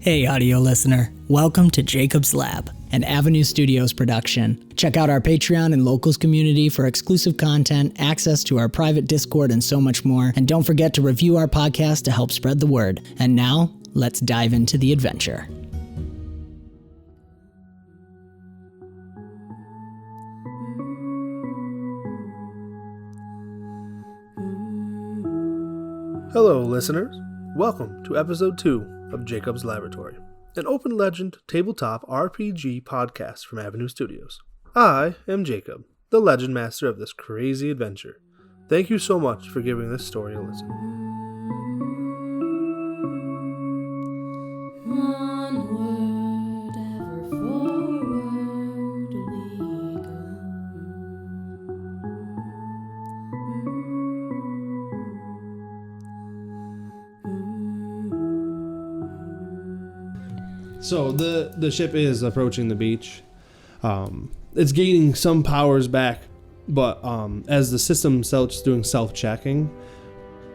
Hey audio listener, welcome to Jacob's Lab, an Avenue Studios production. Check out our Patreon and Locals community for exclusive content, access to our private Discord, and so much more. And don't forget to review our podcast to help spread the word. And now, let's dive into the adventure. Hello listeners, welcome to episode 2 of Jacob's Laboratory, an open legend tabletop RPG podcast from Avenue Studios. I am Jacob, the legend master of this crazy adventure. Thank you so much for giving this story a listen. Onward, ever forward we go. So the ship is approaching the beach. It's gaining some powers back, but as the system starts doing self-checking,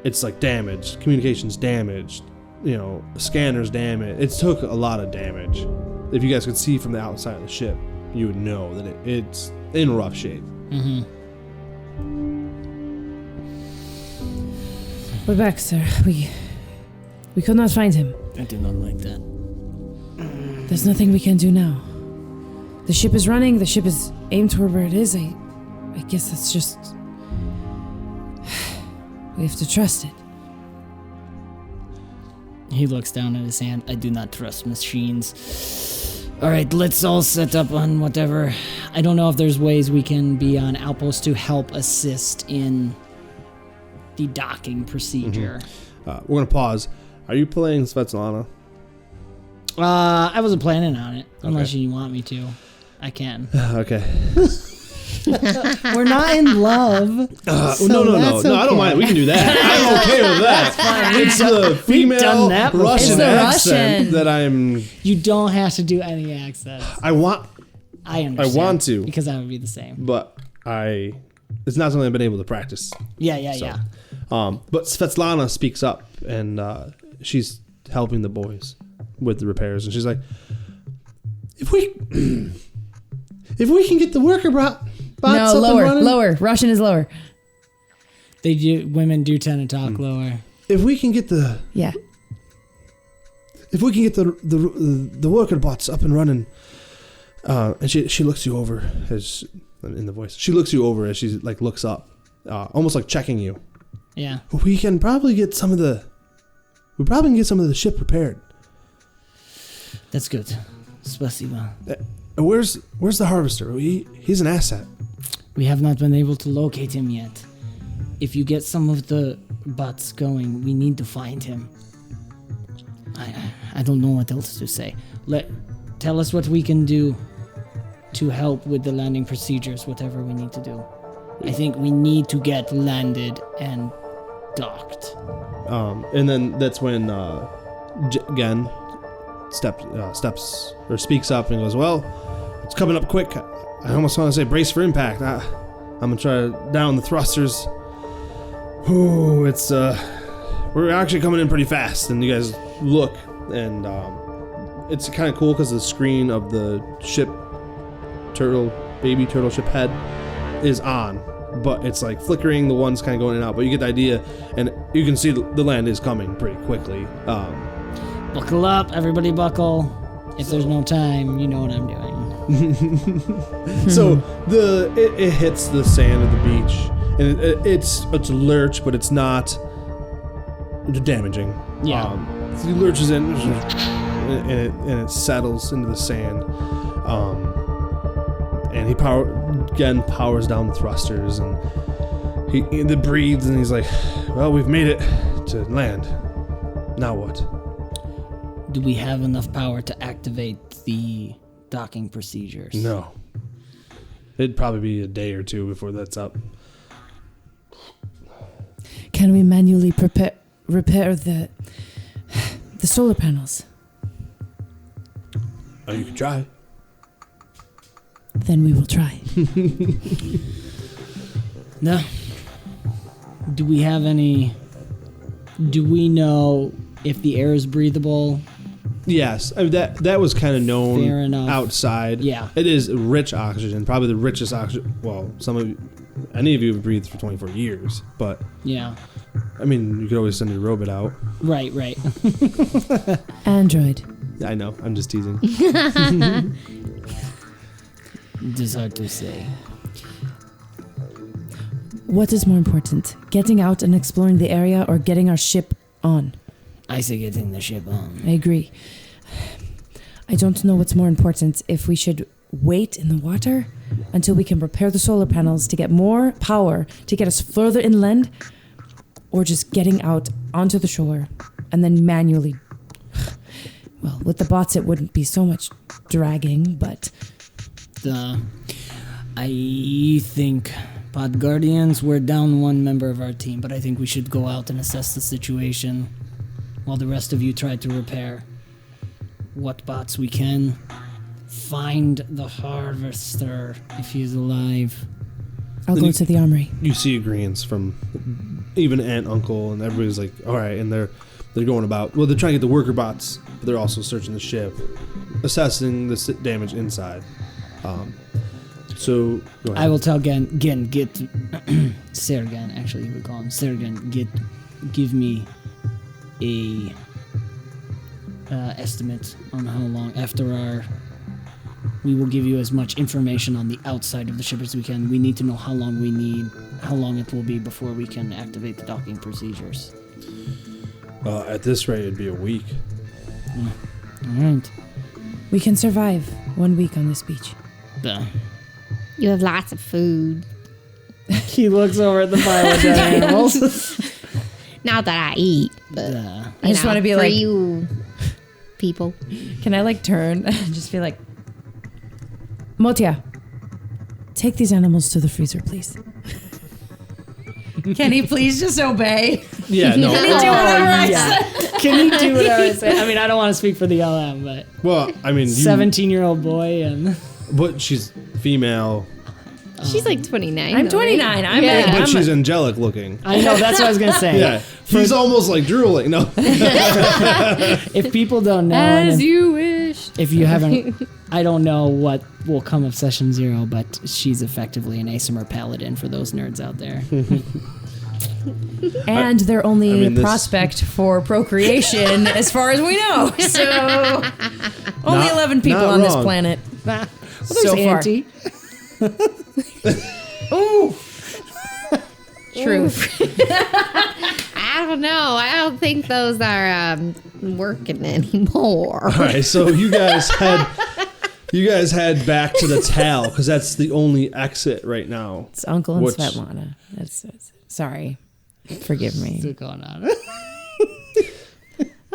it's like damaged. Communications damaged. You know, scanners damaged. It took a lot of damage. If you guys could see from the outside of the ship, you would know that it's in rough shape. Mm-hmm. We're back, sir. We could not find him. I do not like that. There's nothing we can do now. The ship is running, the ship is aimed toward where it is. I guess that's just... we have to trust it. He looks down at his hand. I do not trust machines. Alright, let's all set up on whatever. I don't know if there's ways we can be on outpost to help assist in the docking procedure. Mm-hmm. We're going to pause. Are you playing Svetlana? I wasn't planning on it, unless you want me to. I can. Okay. We're not in love. No, I don't mind. We can do that. I'm okay with that. It's the female Russian accent that I'm... You don't have to do any accents. I understand. I want to. Because that would be the same. But it's not something I've been able to practice. Yeah. But Svetlana speaks up, and she's helping the boys with the repairs, and she's like, if we can get the worker bots up lower, and running, lower. Russian is lower. They do. Women do tend to talk lower. If we can get the worker bots up and running, and she looks you over as in the voice. She looks you over as she like looks up, almost like checking you. Yeah. We can probably get some of the ship repaired. That's good. Spasiba. Where's the Harvester? He's an asset. We have not been able to locate him yet. If you get some of the bots going, we need to find him. I don't know what else to say. Tell us what we can do to help with the landing procedures, whatever we need to do. I think we need to get landed and docked. And then that's when Gen speaks up and goes, well, it's coming up quick. I almost want to say brace for impact. I'm gonna try to down the thrusters. Ooh, it's we're actually coming in pretty fast. And you guys look, and it's kind of cool because the screen of the ship baby turtle ship head is on, but it's like flickering. The one's kind of going in and out, but you get the idea, and you can see the land is coming pretty quickly. Buckle up, everybody buckle. If there's no time, you know what I'm doing. So it hits the sand of the beach, and it's a lurch, but it's not damaging. Yeah. It lurches in, and it settles into the sand. And he powers down the thrusters, and he breathes, and he's like, well, we've made it to land. Now what? Do we have enough power to activate the docking procedures? No. It'd probably be a day or two before that's up. Can we manually repair the solar panels? Oh, you can try. Then we will try. No. Do we know if the air is breathable Yes, I mean, that was kind of known Fair enough. outside. Yeah. It is rich oxygen, probably the richest oxygen. Well, any of you have breathed for 24 years, but Yeah. I mean, you could always send your robot out. Right. Android. I know, I'm just teasing. It's hard to say. What is more important, getting out and exploring the area or getting our ship on? I say getting the ship on. I agree. I don't know what's more important, if we should wait in the water until we can repair the solar panels to get more power to get us further inland, or just getting out onto the shore and then manually... Well, with the bots it wouldn't be so much dragging, but... I think Pod Guardians, we're down one member of our team, but I think we should go out and assess the situation while the rest of you try to repair what bots we can. Find the Harverster if he's alive. I'll go to the armory. You see agreements from even aunt, uncle, and everybody's like, all right, and they're going about, well, they're trying to get the worker bots, but they're also searching the ship, assessing the damage inside. So go ahead. I will tell get Sergen, actually you would call him Sergen, give me a estimate on how long we will give you as much information on the outside of the ship as we can. We need to know how long it will be before we can activate the docking procedures. At this rate, it'd be a week. All right. We can survive 1 week on this beach. You have lots of food. He looks over at the pile of dead animals. Not that I eat, but I just want to be for like, you people. can I like turn and just be like, Motia, take these animals to the freezer, please. Can he please just obey? Yeah, no. Can he do whatever I say? Can he do whatever I say? I mean, I don't want to speak for the LM, but Well, I mean, 17-year-old boy and... but she's female, She's like 29. I'm though, right? 29. I'm Yeah. but she's angelic looking. I know, that's what I was going to say. Yeah, he's almost like drooling. No, If people don't know... As and you wish. if you haven't... I don't know what will come of Session 0, but she's effectively an ASMR paladin for those nerds out there. And they're only I mean, this- prospect for procreation as far as we know. So only 11 people not on this wrong. planet. So far. Auntie. Ooh. True. I don't know. I don't think those are working anymore. all right. So you guys head back to the Tal because that's the only exit right now. It's Uncle and Which- Svetlana. That's sorry. Forgive me. What's going on?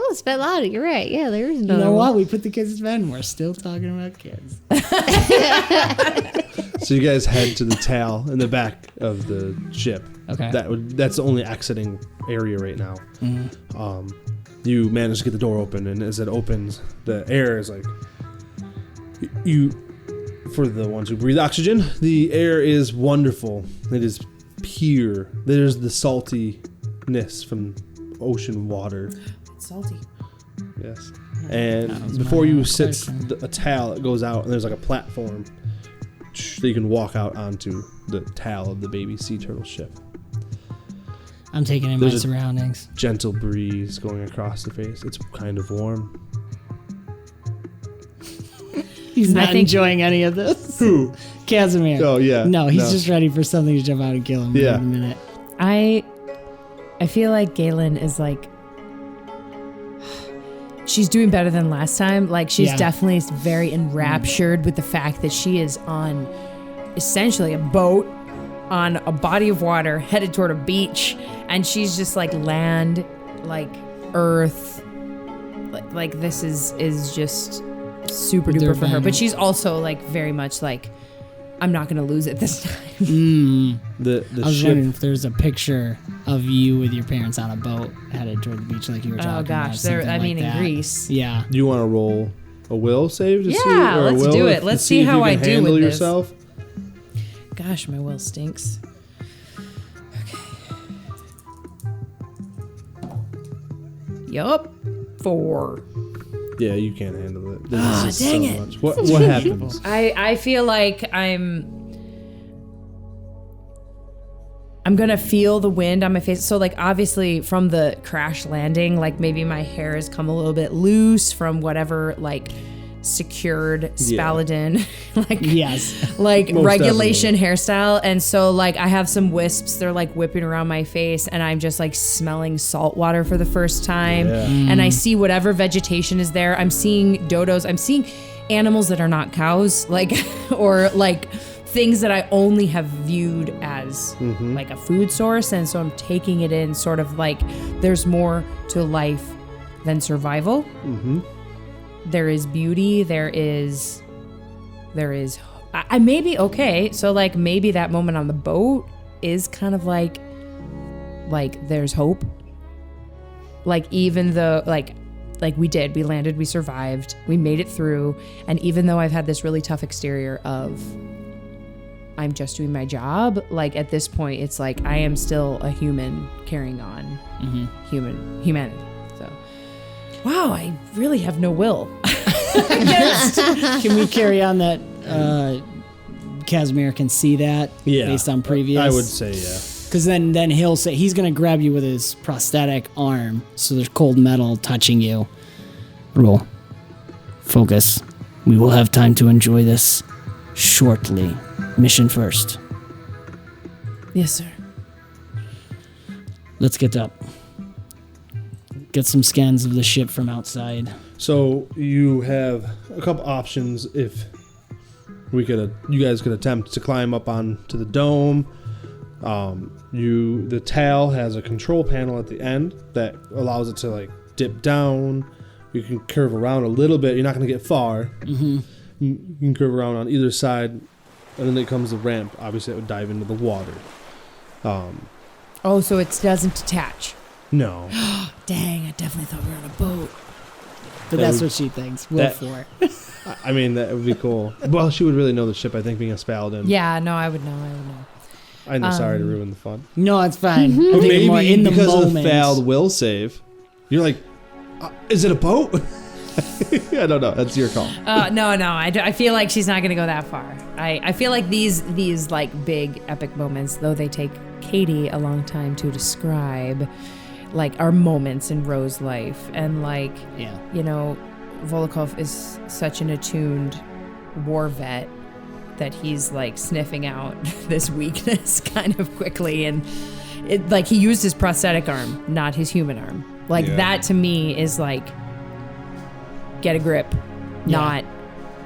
Oh, Svetlana, you're right. Yeah, there is no. You know what? We put the kids to bed and we're still talking about kids. So you guys head to the Tal in the back of the ship. Okay. That's the only exiting area right now. You manage to get the door open, and as it opens, the air is like you. For the ones who breathe oxygen, the air is wonderful. It is pure. There's the saltiness from ocean water. It's salty. Yes. That And was before my you sits question. a Tal, it goes out, and there's like a platform that you can walk out onto the Tal of the baby sea turtle ship. I'm taking in my There's a- surroundings. Gentle breeze going across the face. It's kind of warm. He's I not think- enjoying any of this. Who? Casimir. Oh, yeah. No, he's No. just ready for something to jump out and kill him Yeah. in a minute. I feel like Galen is like, she's doing better than last time. Like she's Yeah. definitely very enraptured with the fact that she is on essentially a boat on a body of water headed toward a beach, and she's just like land, like earth, like this is just super They're duper for her. banging. But she's also like very much like, I'm not gonna lose it this time. The I was ship. wondering if there's a picture of you with your parents on a boat headed toward the beach like you were talking Oh about. gosh, there. something I like mean, in that. Greece. Yeah. Do you want to roll a will save to see? Yeah, or a let's will do if- it. Let's to see if how you I can do handle with this. yourself? Gosh, my will stinks. Okay. Yup. 4. Yeah, you can't handle it. Dang it. Much. What happens? I feel like I'm gonna feel the wind on my face. So like obviously from the crash landing, like maybe my hair has come a little bit loose from whatever like secured Spaladin like Yes. like Most regulation hairstyle. And so like I have some wisps, they're like whipping around my face, and I'm just like smelling salt water for the first time. And I see whatever vegetation is there. I'm seeing dodos, I'm seeing animals that are not cows, like or like things that I only have viewed as like a food source. And so I'm taking it in sort of like there's more to life than survival. There is beauty. There is I may be okay. So like maybe that moment on the boat is kind of like there's hope. Like even though like we landed, we survived, we made it through. And even though I've had this really tough exterior of I'm just doing my job, like at this point it's like I am still a human carrying on humanity. So wow, I really have no will. Can we carry on that Casimir can see that based on previous? I would say yeah. Because then he'll say he's going to grab you with his prosthetic arm, so there's cold metal touching you. Roll. Focus. We will have time to enjoy this shortly. Mission first. Yes, sir. Let's get up. Get some scans of the ship from outside. So you have a couple options if you guys could attempt to climb up onto the dome. The tail has a control panel at the end that allows it to like dip down. You can curve around a little bit. You're not going to get far. You can curve around on either side, and then it comes the ramp. Obviously, it would dive into the water. Oh, so it doesn't detach. No. Dang, I definitely thought we were on a boat. But that's what she thinks. Roll for it. I mean, that would be cool. Well, she would really know the ship, I think, being a Spaladin. Yeah, no, I would know. I'm sorry to ruin the fun. No, it's fine. But maybe more in the because moment. of the failed will save, you're like, is it a boat? I don't know. That's your call. No. I feel like she's not going to go that far. I feel like these like big epic moments, though they take Katie a long time to describe, like are moments in Rose's life. And like, you know, Volokov is such an attuned war vet that he's like sniffing out this weakness kind of quickly. And it like he used his prosthetic arm, not his human arm. Like that to me is like, get a grip, not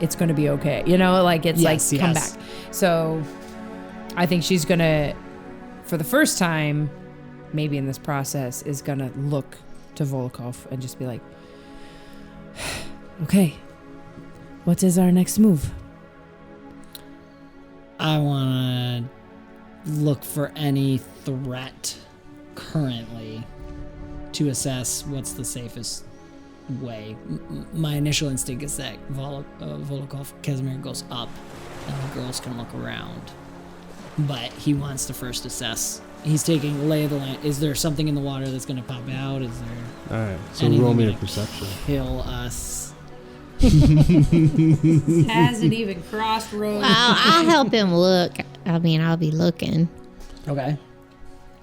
it's going to be okay. You know, like it's come back. So I think she's going to, for the first time, maybe in this process, is going to look to Volokov and just be like, okay, what is our next move? I want to look for any threat currently to assess what's the safest way. My initial instinct is that Volokov Casimir goes up and the girls can look around. But he wants to first assess. He's taking a lay of the land. Is there something in the water that's going to pop out? Is there All right, so roll me a perception. Kill us? Hasn't even crossed road. Well, I'll help him look. I mean, I'll be looking Okay.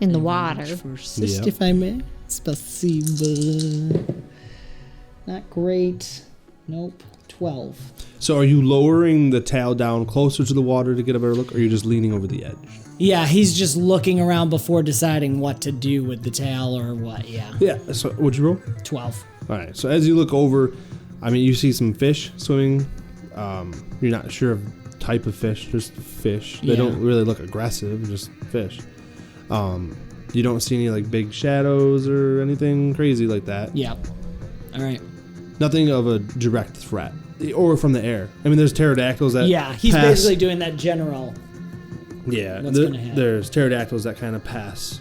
in the water. First, if I may. Spasiba. Not great. Nope. 12. So are you lowering the tail down closer to the water to get a better look, or are you just leaning over the edge? Yeah, he's just looking around before deciding what to do with the tail or what, Yeah, so what'd you roll? 12. All right, so as you look over, I mean, you see some fish swimming. You're not sure of type of fish, just fish. They don't really look aggressive, just fish. You don't see any like big shadows or anything crazy like that. Yep. All right. Nothing of a direct threat, or from the air. I mean, there's pterodactyls that he's pass. basically doing that general. Yeah, What's gonna happen? there's pterodactyls that kind of pass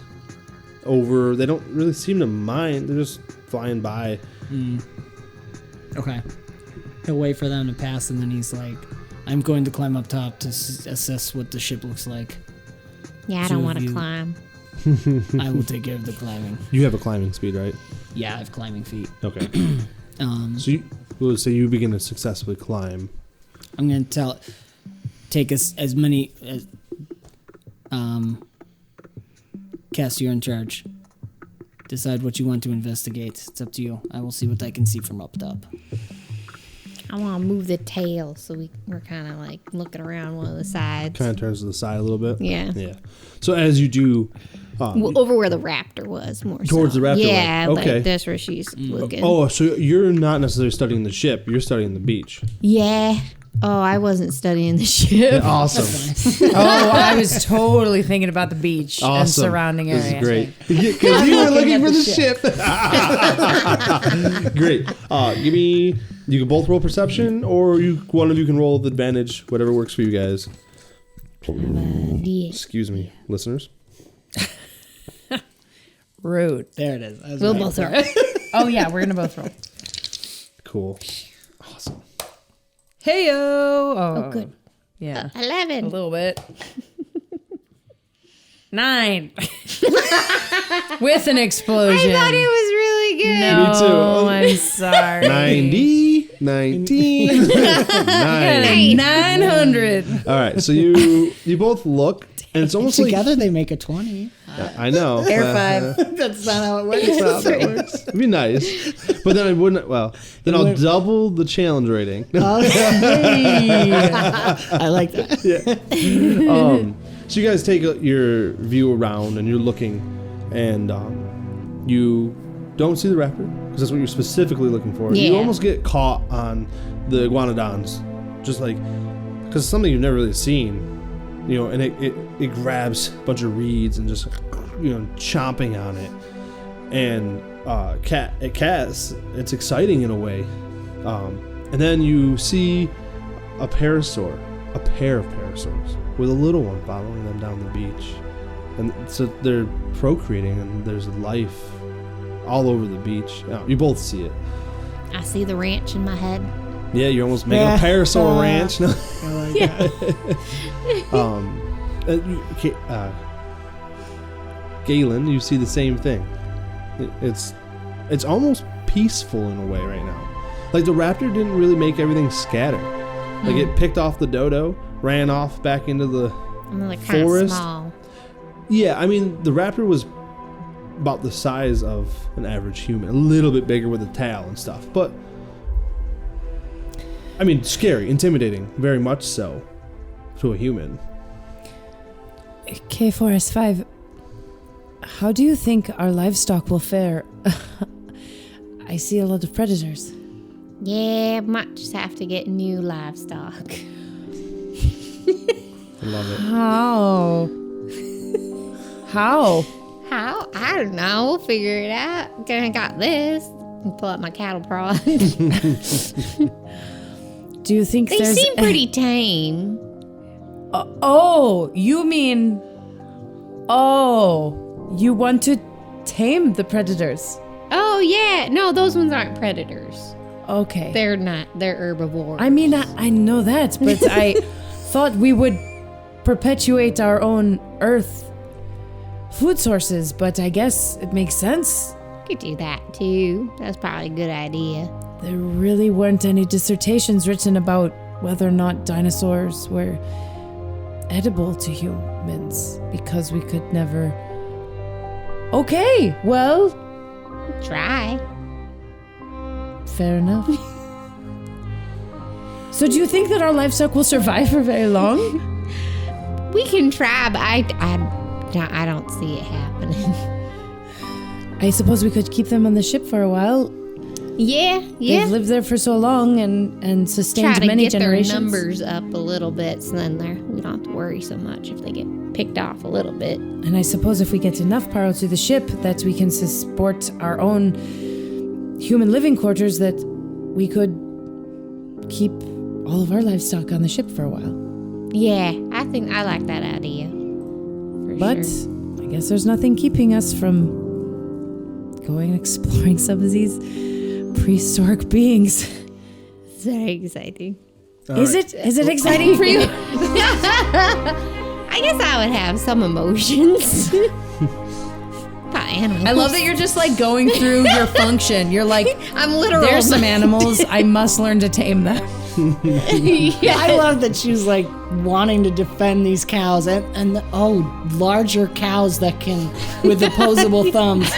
over. They don't really seem to mind. They're just flying by. Okay. He'll wait for them to pass, and then he's like, I'm going to climb up top to assess what the ship looks like. Yeah, I don't want to climb. I will take care of the climbing. You have a climbing speed, right? Yeah, I have climbing feet. Okay. Um, So we'll say you begin to successfully climb. I'm going to take as many as Cass, you're in charge. Decide what you want to investigate. It's up to you. I will see what I can see from up top. I want to move the tail so we're kind of like looking around one of the sides. Kind of turns to the side a little bit. Yeah. Yeah. So as you do... over where the raptor was, more towards so. the raptor. Yeah, okay. like that's where she's looking. Oh, so you're not necessarily studying the ship. You're studying the beach. Yeah. Oh, I wasn't studying the ship. Awesome. I was totally thinking about the beach and Awesome. surrounding area. This is great. Because you were looking for the ship. Great. Give me... You can both roll perception, or one of you can roll with advantage, whatever works for you guys. Excuse me, listeners. Rude. There it is. We'll both roll. Oh, yeah, we're going to both roll. Cool. Awesome. Hey-o. Oh, good. Yeah. 11. A little bit. 9. With an explosion. I thought it was really good. No, Me too. I'm sorry. 90, 19, 9. 900. All right, so you both look, and it's almost like... Together they make a 20. I know. Air 5. That's not how it works. It'd be nice. But then I wouldn't... Well, then I'll double the challenge rating. I like that. So you guys take your view around, and you're looking, and you don't see the raptor, because that's what you're specifically looking for. Yeah. You almost get caught on the iguanodons, just like... Because it's something you've never really seen. And it grabs a bunch of reeds and just, chomping on it. And Cass, it's exciting in a way. And then you see a pair of parasaurs, with a little one following them down the beach. And so they're procreating, and there's life all over the beach. You both see it. I see the ranch in my head. Yeah, you're almost making a parasaur ranch. No. Galen, you see the same thing. It's almost peaceful in a way right now. Like the raptor didn't really make everything scatter. Like it picked off the dodo, ran off back into the Like kind of forest. small. Yeah, I mean the raptor was about the size of an average human, a little bit bigger with a tail and stuff, but I mean scary, intimidating, very much so to a human. K4S5, how do you think our livestock will fare? I see a lot of predators. Yeah, might just have to get new livestock. I love it. How? How? I don't know. We'll figure it out. I got this. I'll pull out my cattle prod. Do you think They there's... seem pretty tame. you mean... Oh, you want to tame the predators? Oh, yeah. No, those ones aren't predators. Okay. They're not. They're herbivores. I mean, I know that, but I thought we would perpetuate our own Earth food sources, but I guess it makes sense. Could do that, too. That's probably a good idea. There really weren't any dissertations written about whether or not dinosaurs were edible to humans, because we could never... Okay, well... Try. Fair enough. So do you think that our livestock will survive for very long? We can try, but I don't see it happening. I suppose we could keep them on the ship for a while. Yeah. They've lived there for so long and sustained Try to many get generations. their numbers up a little bit, so then we don't have to worry so much if they get picked off a little bit. And I suppose if we get enough power to the ship that we can support our own human living quarters, that we could keep all of our livestock on the ship for a while. Yeah, I think I like that idea. For But sure. I guess there's nothing keeping us from going and exploring some of these prehistoric beings. It's very exciting. Is it exciting for you? I guess I would have some emotions. Probably animals. I love that you're just like going through your function. You're like, I'm literal. there's some animals. I must learn to tame them. Yes. I love that she's like wanting to defend these cows and larger cows that can with opposable thumbs.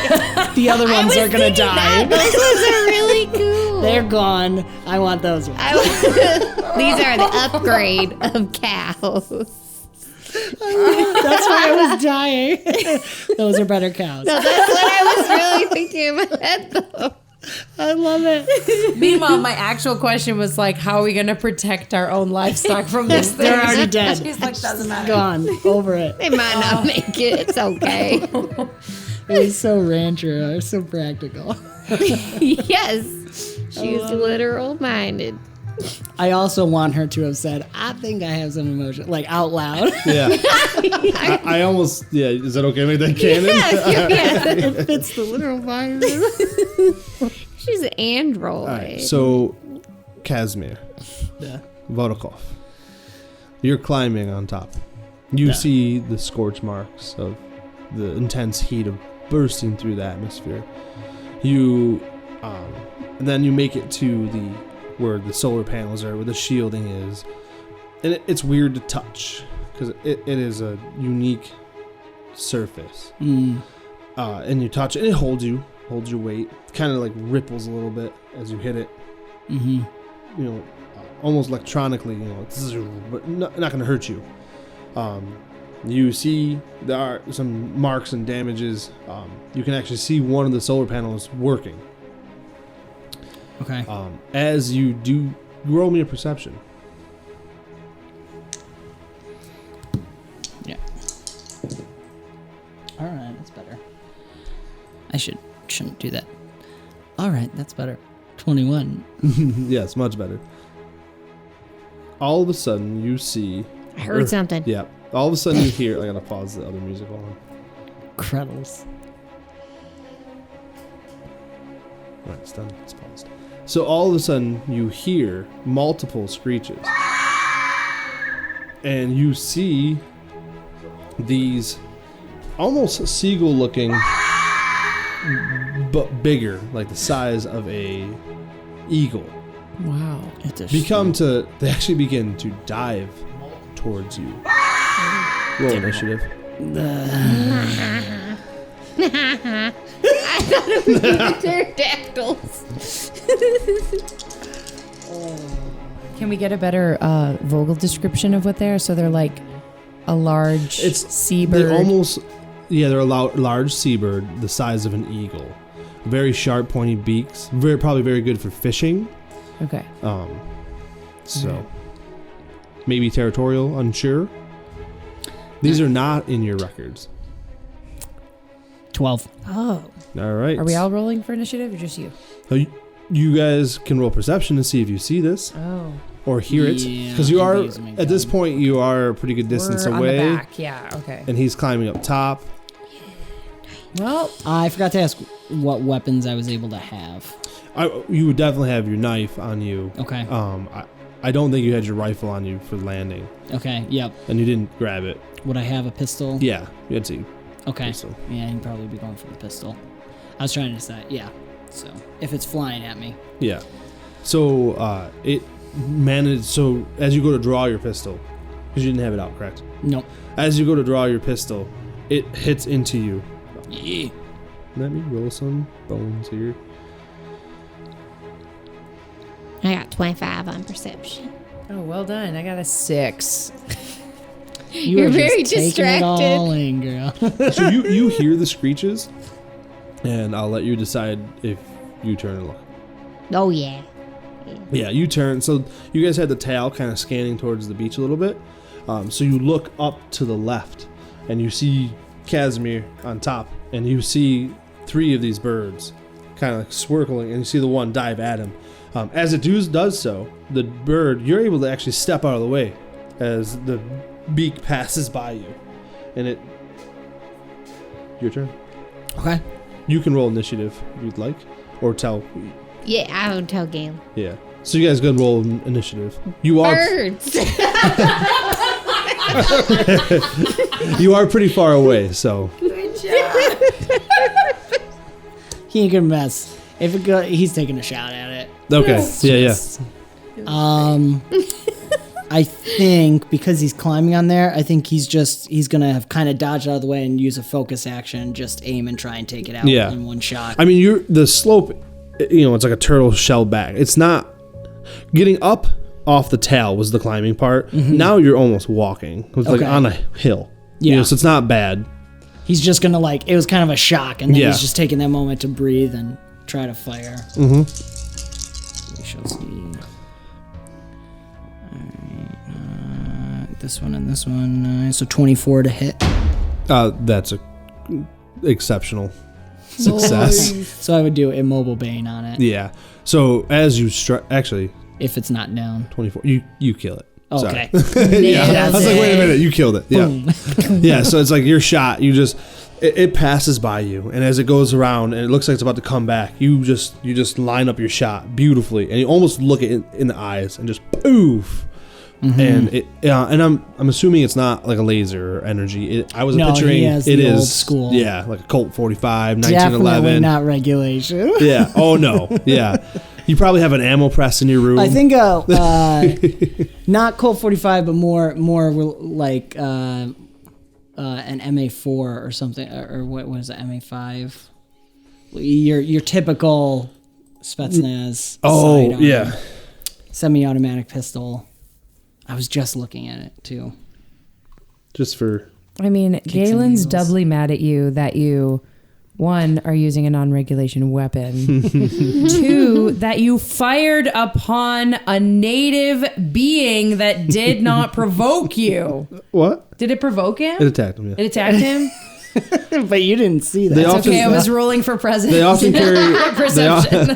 The other ones are gonna die. Those ones are really cool. They're gone. I want those ones. These are the upgrade of cows. That's why I was dying. Those are better cows. No, that's what I was really thinking in my head, though. I love it. Meanwhile, my actual question was like, how are we going to protect our own livestock from this thing? They're already dead. She's like, doesn't matter. Gone. Over it. They might not make it. It's okay. It was so rancher. So practical. Yes. She's literal minded. I also want her to have said, I think I have some emotion, like out loud. Yeah. I almost, yeah, is that okay? Make that canon? Yes. It fits the literal vibe. She's an android. All right, so Casimir, Yeah. Vodokov, you're climbing on top. You see the scorch marks of the intense heat of bursting through the atmosphere. You, and then you make it to where the solar panels are, where the shielding is, and it's weird to touch because it is a unique surface. And you touch it, and it holds your weight. Kind of like ripples a little bit as you hit it. You know, almost electronically. You know, but not going to hurt you. You see there are some marks and damages. You can actually see one of the solar panels working. Okay. As you do, roll me a perception. Yeah. All right, that's better. I shouldn't do that. All right, that's better. 21. Yes, much better. All of a sudden, you see. I heard something. Yeah. All of a sudden, you hear. I gotta pause the other music on. Credles. All right, it's done. It's paused. So all of a sudden, you hear multiple screeches, and you see these almost seagull-looking, but bigger, like the size of a eagle. Wow. They actually begin to dive towards you. Roll initiative. I thought it was pterodactyls. Can we get a better Vogel description of what they are? So they're like a large seabird. They're a large seabird the size of an eagle. Very sharp, pointy beaks. Probably very good for fishing. Okay. Maybe territorial, unsure. These are not in your records. 12. Oh. All right. Are we all rolling for initiative or just you? So you guys can roll perception to see if you see this Oh. or hear it. Yeah, Because you I'm are, using my at this gun. point, you are a pretty good distance We're away. on the back. Yeah, okay. And he's climbing up top. Well, I forgot to ask what weapons I was able to have. You would definitely have your knife on you. Okay. I don't think you had your rifle on you for landing. Okay, yep. And you didn't grab it. Would I have a pistol? Yeah, you had to. Okay. Pistol. Yeah, he'd probably be going for the pistol. I was trying to decide. Yeah. So, if it's flying at me. Yeah. So it managed. So as you go to draw your pistol, because you didn't have it out, correct? Nope. As you go to draw your pistol, it hits into you. Yeah. Let me roll some bones here. I got 25 on perception. oh, well done. I got a 6. You're are just very taking distracted. It all in, girl. So you hear the screeches, and I'll let you decide if you turn and look. Oh, yeah. Yeah, you turn. So you guys had the tail kind of scanning towards the beach a little bit. So you look up to the left, and you see Casimir on top, and you see 3 of these birds kind of like swirling, and you see the one dive at him. As it does so, the bird, you're able to actually step out of the way as the beak passes by you. And it... Your turn. Okay. You can roll initiative if you'd like, or tell... Yeah, I would tell Gail. Yeah. So you guys go and roll initiative. You are... Birds. You are pretty far away, so... Good job. He ain't gonna mess. If it go, he's taking a shot at it. Okay. Yeah. I think because he's climbing on there, I think he's gonna have kind of dodged out of the way and use a focus action, just aim and try and take it out in one shot. I mean, the slope, it's like a turtle shell back. It's not getting up off the tail was the climbing part. Mm-hmm. Now you're almost walking. It was like on a hill. Yeah. So it's not bad. He's just gonna it was kind of a shock, and then he's just taking that moment to breathe and try to fire. Mm-hmm. We shall see. This one and this one. So 24 to hit. That's a exceptional success. So I would do immobile bane on it. Yeah. So as you actually, if it's not down, 24, you kill it. Okay. Yeah. I was like, wait a minute, you killed it. Yeah. Yeah. So it's like your shot. You just it passes by you, and as it goes around, and it looks like it's about to come back, you just line up your shot beautifully, and you almost look it in the eyes, and just poof. Mm-hmm. And I'm assuming it's not like a laser or energy. I was picturing it is old school. Yeah, like a Colt 45, 1911. Definitely not regulation. Yeah. Oh no. Yeah. You probably have an ammo press in your room. I think not Colt 45, but more like an MA4 or something, or what was it, MA5? Your typical Spetsnaz. Oh yeah. Semi-automatic pistol. I was just looking at it too. Just for. I mean, Galen's doubly mad at you that you, 1, are using a non-regulation weapon. 2, that you fired upon a native being that did not provoke you. What? Did it provoke him? It attacked him. Yeah. It attacked him. But you didn't see that. That's okay. I was rolling for presence. They often carry perception.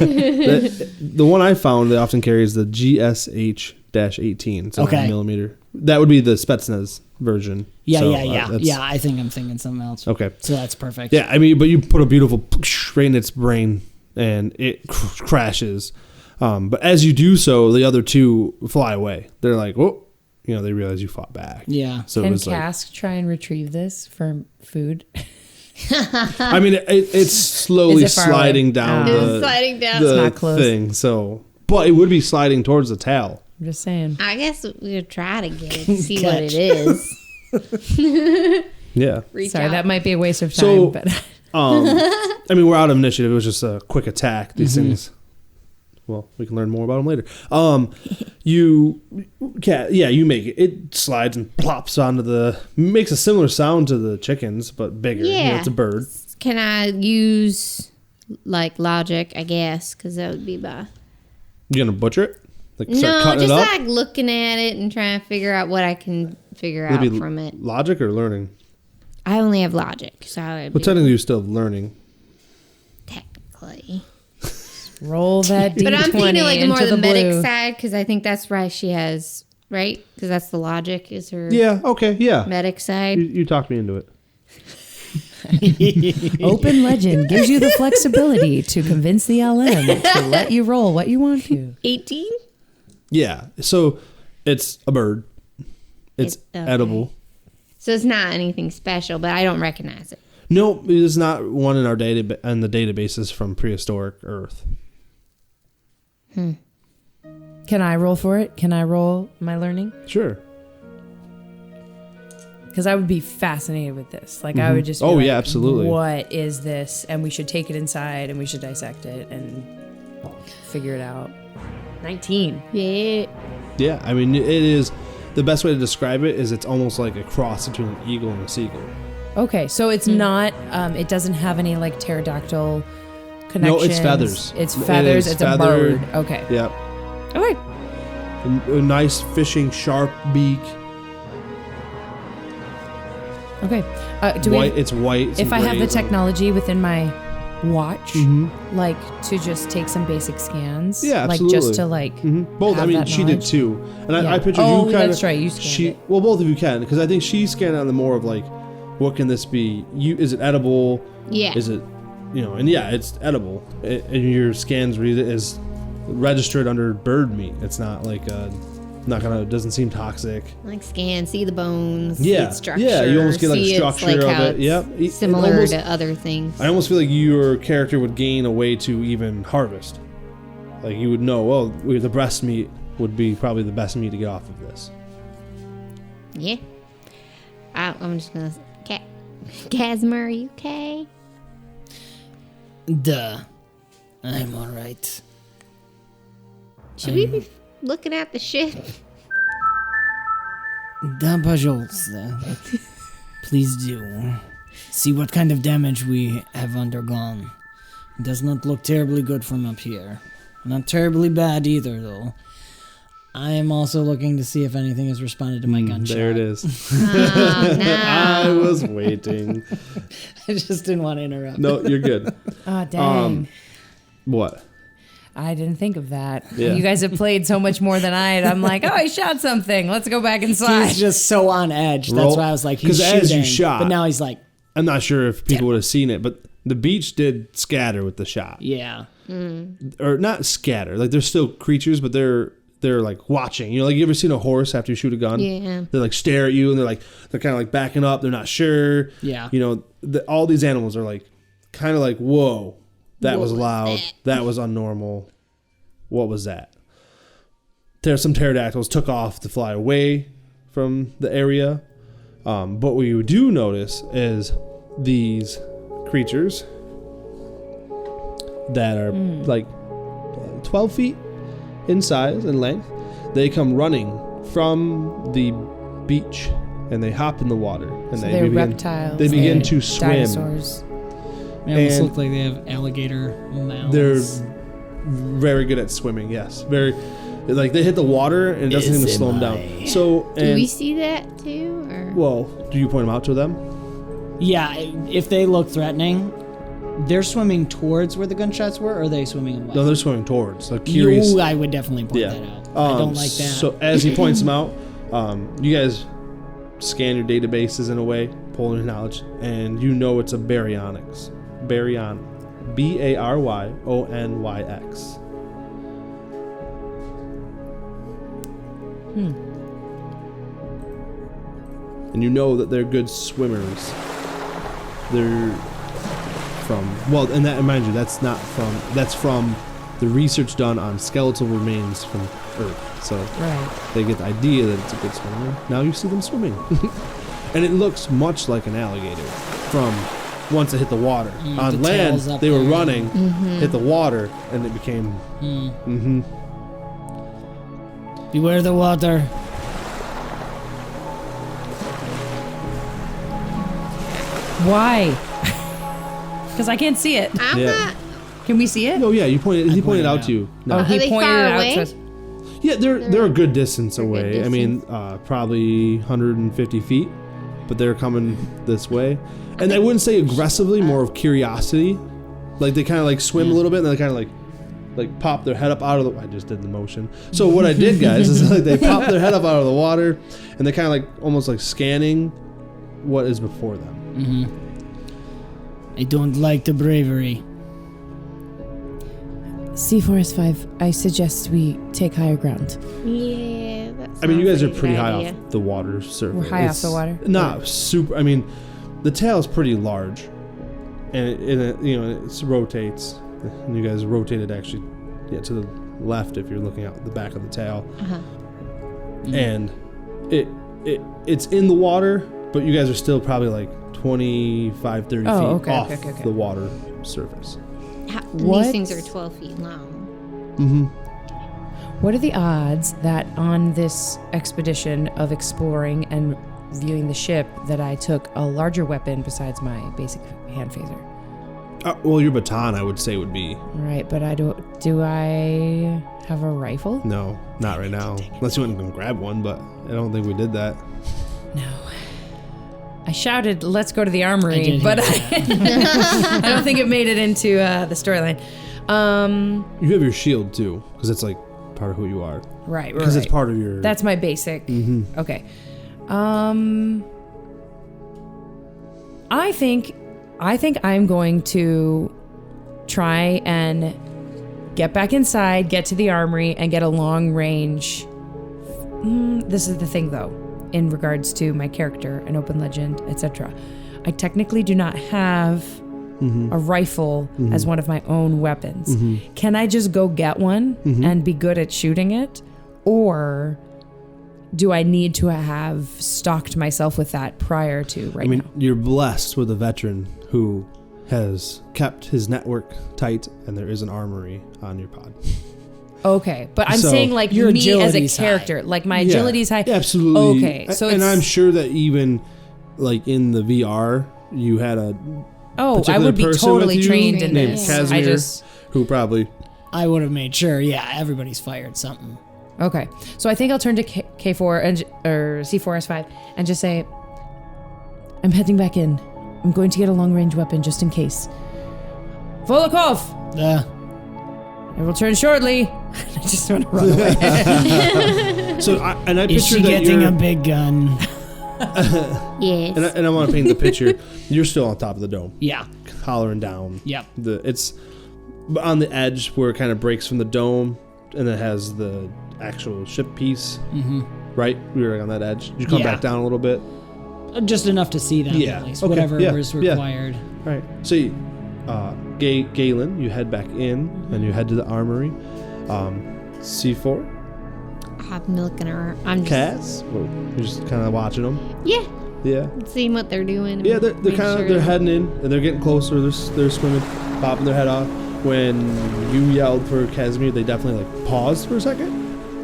The one I found they often carry is the GSH-18. So 9mm. That would be the Spetsnaz version. Yeah, so, yeah. I think I'm thinking something else. Okay. So that's perfect. Yeah, I mean, but you put a beautiful right in its brain, and it crashes. But as you do so, the other two fly away. They're like, whoa. They realize you fought back. Yeah. So can Cask try and retrieve this for food? I mean, it's slowly sliding down the it's not thing. So, but it would be sliding towards the tail. I'm just saying. I guess we'll try to get it, see what it is. Yeah. Sorry, that might be a waste of time. But I mean, we're out of initiative. It was just a quick attack. These things. Well, we can learn more about them later. You make it. It slides and plops onto makes a similar sound to the chickens, but bigger. Yeah. It's a bird. Can I use, logic, I guess, because that would be by... You gonna butcher it? No, just looking at it and trying to figure out what I can figure out from it. Logic or learning? I only have logic, so technically you still have learning. Technically. Roll that D20 but I'm thinking more the medic blue. side because I think that's right. She has right because that's the logic is her. Yeah. Okay. Yeah. Medic side. You talked me into it. Open Legend gives you the flexibility to convince the LM to let you roll what you want to. 18. Yeah. So it's a bird. It's edible. So it's not anything special, but I don't recognize it. No, it's not one in our the databases from prehistoric Earth. Can I roll for it? Can I roll my learning? Sure. Because I would be fascinated with this. I would just be yeah, absolutely. What is this? And we should take it inside and we should dissect it and figure it out. 19. Yeah. Yeah, I mean, it is... The best way to describe it is it's almost like a cross between an eagle and a seagull. Okay, so it's not... it doesn't have any, pterodactyl connections. No, it's feathers. It's feathers. It's a bird. Okay. Yep. Okay. A nice fishing sharp beak. Okay. It's white. If I have the technology within my watch, to just take some basic scans. Yeah, absolutely. Just to both. I mean, she did too, and I pictured you kind of. Oh, that's right. You scanned it. Well, both of you can because I think she scanned on the more of what can this be? Is it edible? Yeah. Is it, and yeah, it's edible. And your scans read it as registered under bird meat. It's not like a doesn't seem toxic. Like scan, see the bones, Yeah, see its structure. yeah, you almost get like a see structure it's, like, of how it. Yep, it's similar to other things. I almost feel like your character would gain a way to even harvest. Like you would know, well, the breast meat would be probably the best meat to get off of this. Yeah. I'm just gonna. Casmer, are you okay? Duh. I'm alright. Should we be looking at the ship? 𝒂𝒏🔏𝒂𝒂. Please do. See what kind of damage we have undergone. It does not look terribly good from up here. Not terribly bad either, though. I am also looking to see if anything has responded to my gunshot. There it is. Oh, no. I was waiting. I just didn't want to interrupt. No, you're good. Oh, dang. What? I didn't think of that. Yeah. You guys have played so much more than I had. I'm like, oh, I shot something. Let's go back inside. He's just so on edge. That's Roll- why I was like, he's 'cause as shooting. you shot- But now he's like, I'm not sure if people would have seen it, but the beach did scatter with the shot. yeah. Or not scatter. Like, they're still creatures, but they're like watching. You know, like you ever seen a horse after you shoot a gun? Yeah. They like stare at you and they're kind of like backing up. They're not sure. Yeah. You know, all these animals are like kind of like, whoa, that was loud. That was unnormal. What was that? There's some pterodactyls took off to fly away from the area. But what you do notice is these creatures that are like 12 feet in size and length. They come running from the beach and they hop in the water. And So they're reptiles. They begin they're to swim. Dinosaurs. They almost And look like they have alligator mouths. They're very good at swimming, yes. Very, like they hit the water and it doesn't seem to slow them down. So, Do we see that too? Or? well, do you point them out to them? Yeah, if they look threatening, they're swimming towards where the gunshots were, or are they swimming away? No, they're swimming towards. Like curious. I would definitely point that out. I don't like that. So as he points them out, you guys scan your databases in a way, pull in your knowledge, and you know it's a baryonyx. BARYONYX. And you know that they're good swimmers. They're from, well, and that, mind you, that's from the research done on skeletal remains from Earth. So Right. they get the idea that it's a good swimmer. Now you see them swimming. And it looks much like an alligator from once it hit the water. On the land, tail's up they were there. running, hit the water, and it became... Beware the water. Why? Because I can't see it. I'm Yeah. not. Can we see it? Oh yeah, he pointed pointed out it to you. No. Oh, he Are they pointed far it out away? to us. Yeah, they're a good distance They're good away. I mean, probably 150 feet, but they're coming this way. And I wouldn't say aggressively, more of curiosity. Like they kind of like swim a little bit, and they kind of like pop their head up out of the. I just did the motion. So what I did, guys, is like they pop their head up out of the water, and they kind of like almost like scanning what is before them. I don't like the bravery. C4S5, I suggest we take higher ground. Yeah, that's. I mean, you guys are pretty high off the water surface. We're high off the water? Not super. I mean, the tail is pretty large, and it you know it rotates. And you guys rotated actually, to the left if you're looking out the back of the tail, and it's in the water, but you guys are still probably like 25, 30 feet off the water surface. These things are 12 feet long. What are the odds that on this expedition of exploring and viewing the ship that I took a larger weapon besides my basic hand phaser? Well, your baton, I would say, would be... Right, but do I have a rifle? No, not right now. Unless you went and grab one, but I don't think we did that. No. I shouted, let's go to the armory, but I don't think it made it into the storyline. You have your shield, too, because it's like part of who you are. Right. Because it's part of your... That's my basic. Okay. I think I'm going to try and get back inside, get to the armory, and get a long range This is the thing, though, in regards to my character, an open legend, etc. I technically do not have a rifle as one of my own weapons. Can I just go get one and be good at shooting it? Or do I need to have stocked myself with that prior to now? You're blessed with a veteran who has kept his network tight, and there is an armory on your pod. Okay, but I'm So, saying like your me as a agility's character, like my agility's high. Yeah, absolutely. Okay, so and it's, I'm sure that even like in the VR, you had a I particular would be person totally with you trained in named this. Casimir, who probably I would have made sure. Yeah, everybody's fired something. Okay, so I think I'll turn to K4 or C4S5 and just say, I'm heading back in. I'm going to get a long-range weapon just in case. Volokov! I will turn shortly. I just want to run away. So I Is picture she that getting you're, a big gun? Yes. and I want to paint the picture. You're still on top of the dome, Yeah. hollering down. Yep. It's on the edge where it kind of breaks from the dome, and it has the actual ship piece. Right, we were on that edge. Did you come Yeah. back down a little bit? Just enough to see them Yeah. at least. Okay. Whatever Yeah. was Yeah. required. Right. So, Galen, you head back in, and you head to the armory. C4, I'm looking around. I'm just, Cass, well, you're just kind of watching them. yeah, Yeah. seeing what they're doing. Yeah, they're make kind of sure- they're heading in, and they're getting closer. They're swimming, popping their head off. When you yelled for Casimir, they definitely like paused for a second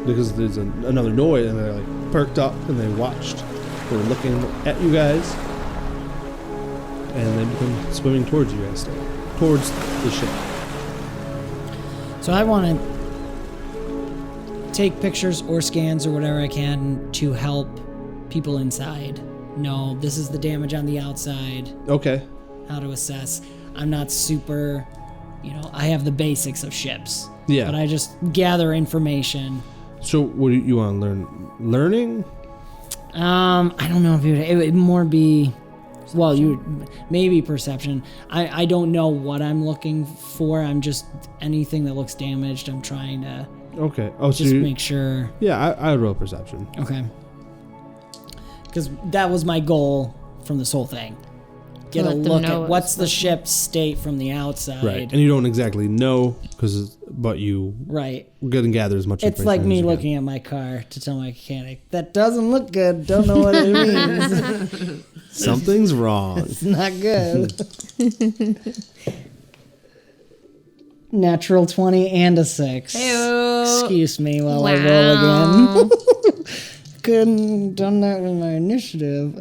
because there's another noise, and they're like perked up and they watched. They were looking at you guys, and they become swimming towards you guys, still towards the ship. So I want to take pictures or scans or whatever I can to help people inside know this is the damage on the outside, Okay. how to assess. I'm not super, I have the basics of ships. Yeah. But I just gather information. So what do you want to learn? Learning? I don't know if it would more be, well, maybe perception. I don't know what I'm looking for. I'm just anything that looks damaged. I'm trying to Okay. Oh, so just make sure. yeah, I would roll perception. Okay. Because that was my goal from this whole thing. Get a let them look know at what what's was the ship's state from the outside. Right. And you don't exactly know, but you Right. good and gather as much It's information like as me you can. looking at my car to tell my mechanic, that doesn't look good, don't know what it means. Something's wrong. It's not good. Natural 20 and a 6. Excuse me while I roll again. Couldn't done that with my initiative.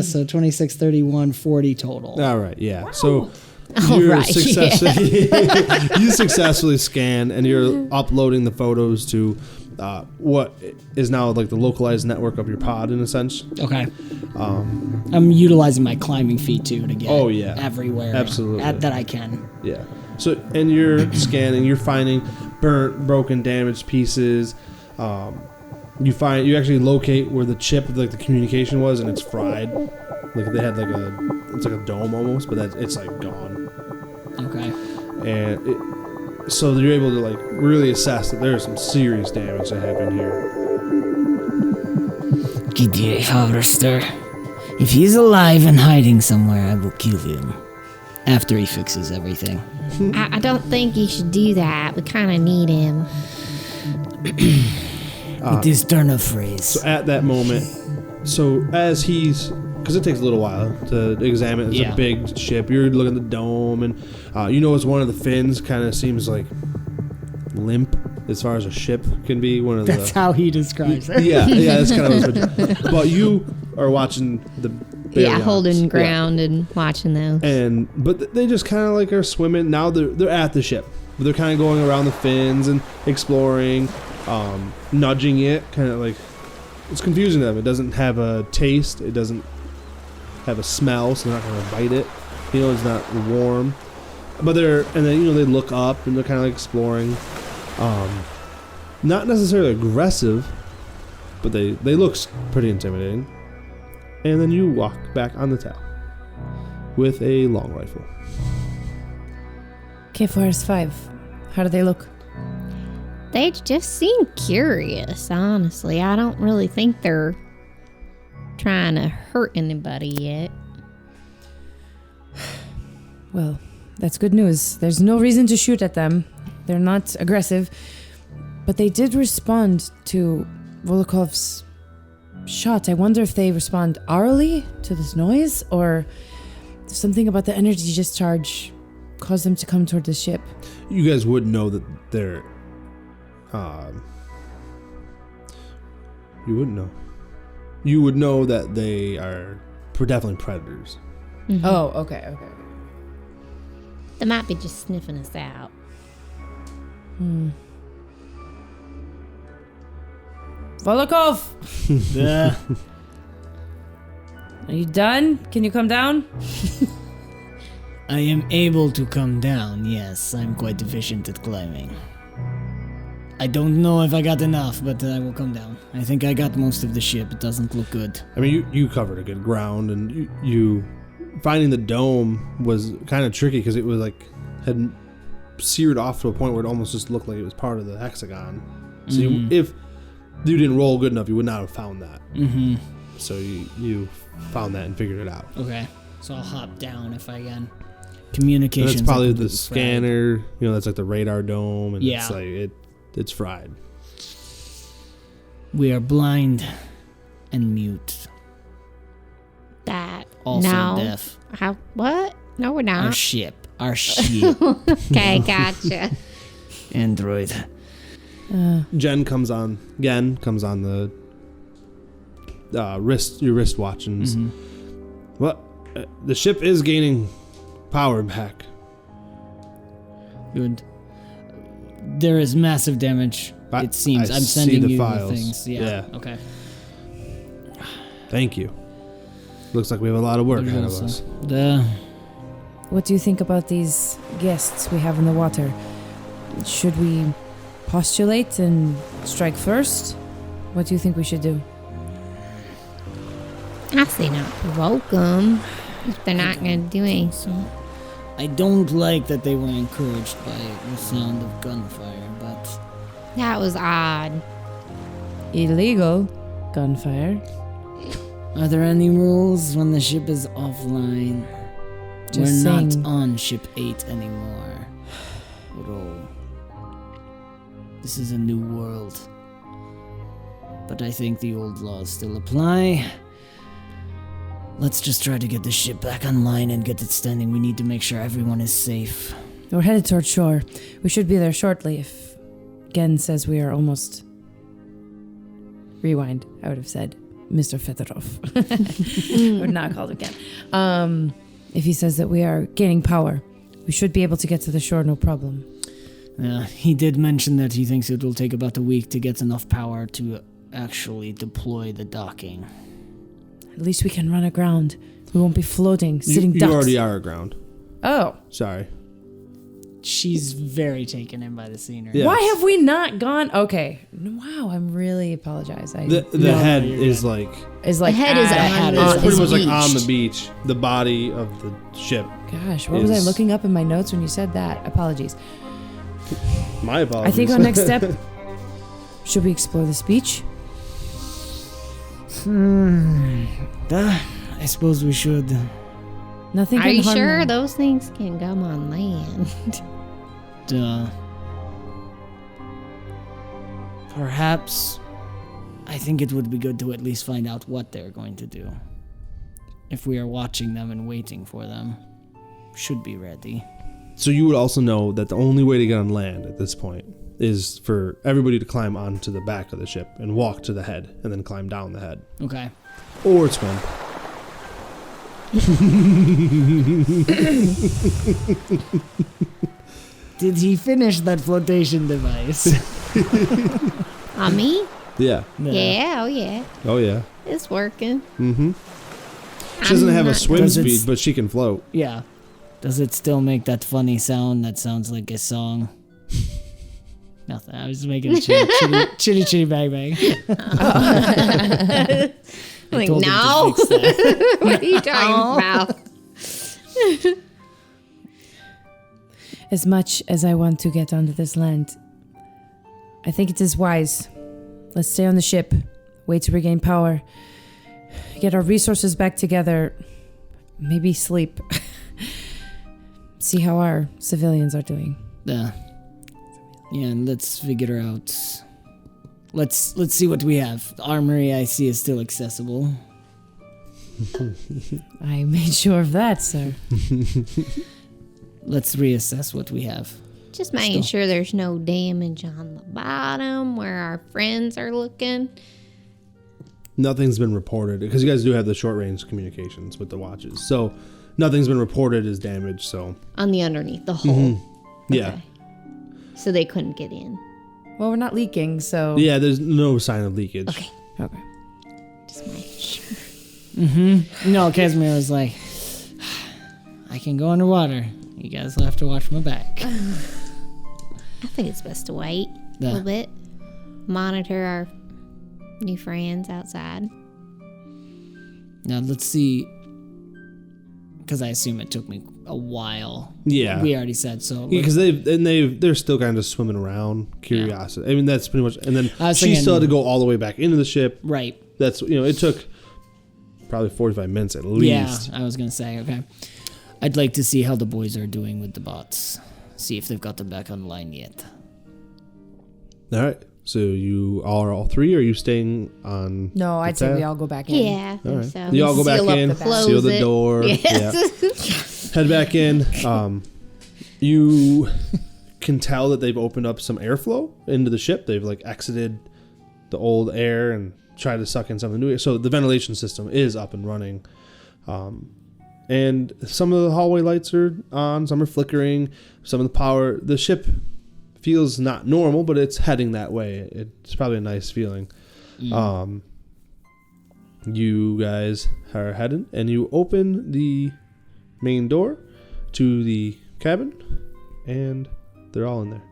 So 26, 31, 40 total. All right, yeah. So All you're right, you successfully scan, and you're uploading the photos to what is now like the localized network of your pod in a sense. Okay. I'm utilizing my climbing feat too to get Oh, yeah. everywhere Absolutely. that I can. Yeah. So and you're scanning, you're finding burnt, broken, damaged pieces. You actually locate where the chip, like the communication was, and it's fried. Like they had it's like a dome almost, but it's like gone. Okay. And so you're able to like really assess that there's some serious damage that happened here. Harverster. If he's alive and hiding somewhere, I will kill him. After he fixes everything. I don't think you should do that. We kind of need him. With this turn of phrase. So at that moment, as because it takes a little while to examine. It's Yeah. a big ship. You're looking at the dome, and it's one of the fins kind of seems like limp as far as a ship can be. That's how he describes it. Yeah, that's kind of. But you are watching the. Yeah, holding Baryons. ground and watching those. But they just kind of like are swimming. Now they're at the ship, but they're kind of going around the fins and exploring, nudging it, kind of like it's confusing them. It doesn't have a taste. It doesn't have a smell, so they're not going to bite it. It's not warm. But they look up and they're kind of like exploring. Not necessarily aggressive, but they look pretty intimidating. And then you walk back on the tower with a long rifle. K4S5. How do they look? They just seem curious, honestly. I don't really think they're trying to hurt anybody yet. Well, that's good news. There's no reason to shoot at them. They're not aggressive. But they did respond to Volokov's shot. I wonder if they respond hourly to this noise, or something about the energy discharge caused them to come toward the ship. You guys would know that they're... you wouldn't know. You would know that they are definitely predators. Mm-hmm. Oh, okay. They might be just sniffing us out. Volokov! Yeah. Are you done? Can you come down? I am able to come down, yes. I'm quite efficient at climbing. I don't know if I got enough, but I will come down. I think I got most of the ship. It doesn't look good. I mean, you covered a good ground, and you finding the dome was kind of tricky because it was like had seared off to a point where it almost just looked like it was part of the hexagon. So if you didn't roll good enough, you would not have found that. Mm-hmm. So you found that and figured it out. Okay. So I'll hop down if I can. Communication. That's probably the scanner. You know, that's like the radar dome, and Yeah. it's like it's fried. We are blind and mute. That. Also no. deaf. How? What? No, we're Our not. ship. Okay, gotcha. Android. Jen comes on the your wristwatch, and well, the ship is gaining power back. Good. There is massive damage. It seems. I'm sending you the things. Yeah. Okay. Thank you. Looks like we have a lot of work ahead of us. What do you think about these guests we have in the water? Should we postulate and strike first? What do you think we should do? I say not provoke them if they're not going to do anything. I don't like that they were encouraged by the sound of gunfire, but That was odd. Illegal gunfire. are there any rules when the ship is offline? Just We're saying. not on ship 8 anymore. Bro. This is a new world. But I think the old laws still apply. Let's just try to get the ship back online and get it standing. We need to make sure everyone is safe. We're headed toward shore. We should be there shortly if Gen says we are almost... Rewind, I would have said Mr. Fedorov. I would not call him Gen. If he says that we are gaining power, we should be able to get to the shore, no problem. He did mention that he thinks it will take about a week to get enough power to actually deploy the docking. At least we can run aground. We won't be floating, sitting ducks. You already are aground. Oh. Sorry. She's very taken in by the scenery. Yeah. Why have we not gone? Okay. Wow, I'm really apologize. The head is like... Is like The head is at- on It's pretty much like beached. on the beach. The body of the ship. Gosh, what was I is- looking up in my notes when you said that? Apologies. My apologies. I think our next step... Should we explore this beach? I suppose we should. Nothing Are can you harm sure them. those things can come on land? Perhaps I think it would be good to at least find out what they're going to do. If we are watching them and waiting for them, should be ready. So you would also know that the only way to get on land at this point is for everybody to climb onto the back of the ship and walk to the head and then climb down the head. Okay. Or swim. Did he finish that flotation device? On me? Yeah. No. Yeah, oh yeah. Oh, yeah. It's working. Mm-hmm. She doesn't have a swim Does it speed, but she can float. Yeah. Does it still make that funny sound that sounds like a song? Nothing. I was making a chitty bang bang. Like, told him to no. fix that. What are you talking about? As much as I want to get onto this land, I think it is wise. Let's stay on the ship, wait to regain power, get our resources back together, maybe sleep. See how our civilians are doing. Yeah, and let's figure out. Let's see what we have. The armory I see is still accessible. I made sure of that, sir. Let's reassess what we have. Just making sure there's no damage on the bottom where our friends are looking. Nothing's been reported because you guys do have the short range communications with the watches. So nothing's been reported as damage. So On the underneath, the hole. yeah, Okay. So they couldn't get in. Well, we're not leaking, so... yeah. There's no sign of leakage. Okay. Okay. Just making sure. No, Casimir was like, I can go underwater. You guys will have to watch my back. I think it's best to wait a Yeah. little bit. Monitor our new friends outside. Now let's see, because I assume it took me a while. Yeah. We already said so. Because they're still kind of swimming around. Curiosity. I mean, that's pretty much. And then I was she thinking- still had to go all the way back into the ship. Right. That's it took probably 45 minutes at least. Yeah, I was gonna say, okay. I'd like to see how the boys are doing with the bots. See if they've got them back online yet. All right. So you all three? Or are you staying on? No, I'd say we all go back in. Yeah, I think All right. so. You all go back Seal up in, the back. seal the Close it. door. Yes. Yeah. Head back in. You can tell that they've opened up some airflow into the ship. They've like exited the old air and tried to suck in some of the new air. So the ventilation system is up and running. And some of the hallway lights are on, some are flickering, some of the power. The ship feels not normal, but it's heading that way. It's probably a nice feeling. You guys are heading, and you open the main door to the cabin, and they're all in there.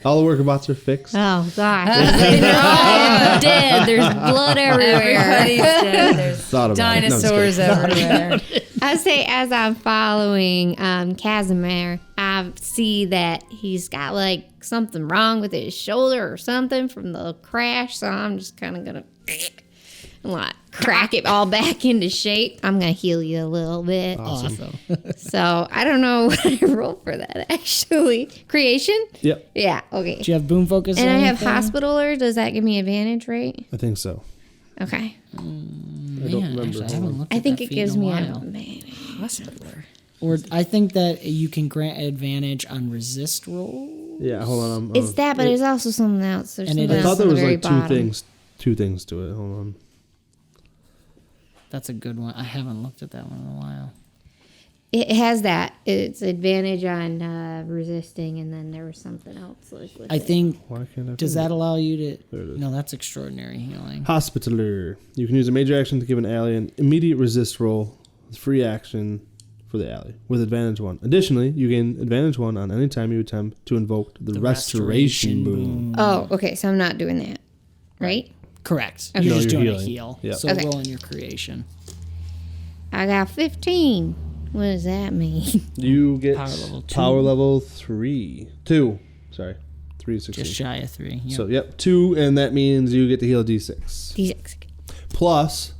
All the worker bots are fixed. Oh, gosh. They're all dead. There's blood everywhere. Everybody's dead. There's Thought about it. No, I'm just dinosaurs kidding. everywhere. I say, as I'm following Casimir, I see that he's got like something wrong with his shoulder or something from the crash. So I'm just kind of gonna like crack it all back into shape. I'm gonna heal you a little bit. Awesome. So I don't know what I rolled for that actually. Creation? Yep, Yeah. Okay. Do you have boom focus? And or I have anything? hospitaler. Does that give me advantage, right? I think so. Okay. I don't Man, remember. actually, I haven't looked I at think that it feat gives in a me while. advantage. Hospitaler. Or I think that you can grant advantage on resist roll. Yeah, hold on. It's that, but it's also something else. There's And it something is- I else thought on there the was very like bottom. two things to it. Hold on. That's a good one. I haven't looked at that one in a while. It has that. It's advantage on resisting, and then there was something else. Like with I it. think, Why can't I? does find that allow you to... There it is. No, that's extraordinary healing. Hospitaler. You can use a major action to give an ally an immediate resist roll with free action for the ally with advantage 1. Additionally, you gain advantage 1 on any time you attempt to invoke the restoration boom. Oh, okay. So I'm not doing that, right? Correct. Okay. You're No, just you're doing healing. a heal. Yeah. So Okay. roll in your creation. I got 15. What does that mean? You get Power level 2. power level 2. Sorry, 3 to 16. Just shy of 3. Yep. So 2, and that means you get to heal D6 D6. plus.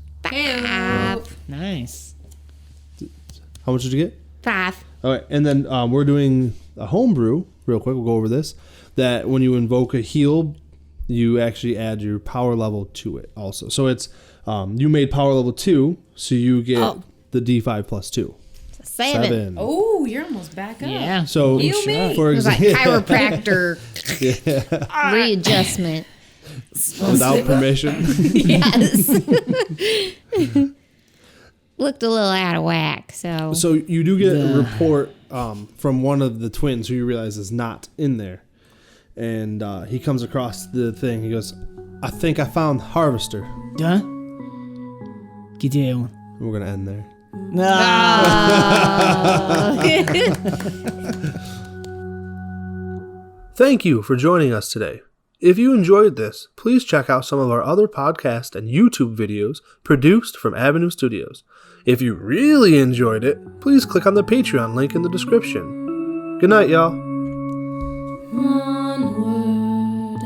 Nice. How much did you get? 5. All right, and then we're doing a homebrew real quick. We'll go over this. That when you invoke a heal, you actually add your power level to it also. So it's you made power level 2, so you get the D5 plus 2. 7. Oh, you're almost back up. Yeah. So Heal me. for It was like example, chiropractor readjustment. without permission. Yes. Looked a little out of whack, so. So you do get a report from one of the twins who you realize is not in there. And he comes across the thing. He goes, I think I found Harverster. Huh? Get down. And we're going to end there. Thank you for joining us today. If you enjoyed this, please check out some of our other podcast and YouTube videos produced from Avenue Studios. If you really enjoyed it, please click on the Patreon link in the description. Good night, y'all. Onward,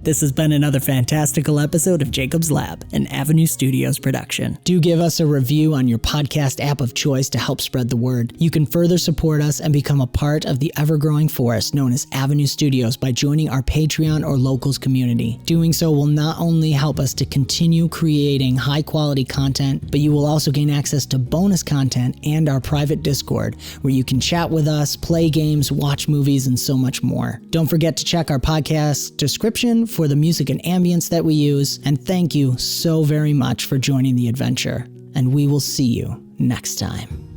This has been another fantastical episode of Jacob's Lab, an Avenue Studios production. Do give us a review on your podcast app of choice to help spread the word. You can further support us and become a part of the ever-growing forest known as Avenue Studios by joining our Patreon or Locals community. Doing so will not only help us to continue creating high-quality content, but you will also gain access to bonus content and our private Discord, where you can chat with us, play games, watch movies, and so much more. Don't forget to check our podcast description for the music and ambience that we use, and thank you so very much for joining the adventure, and we will see you next time.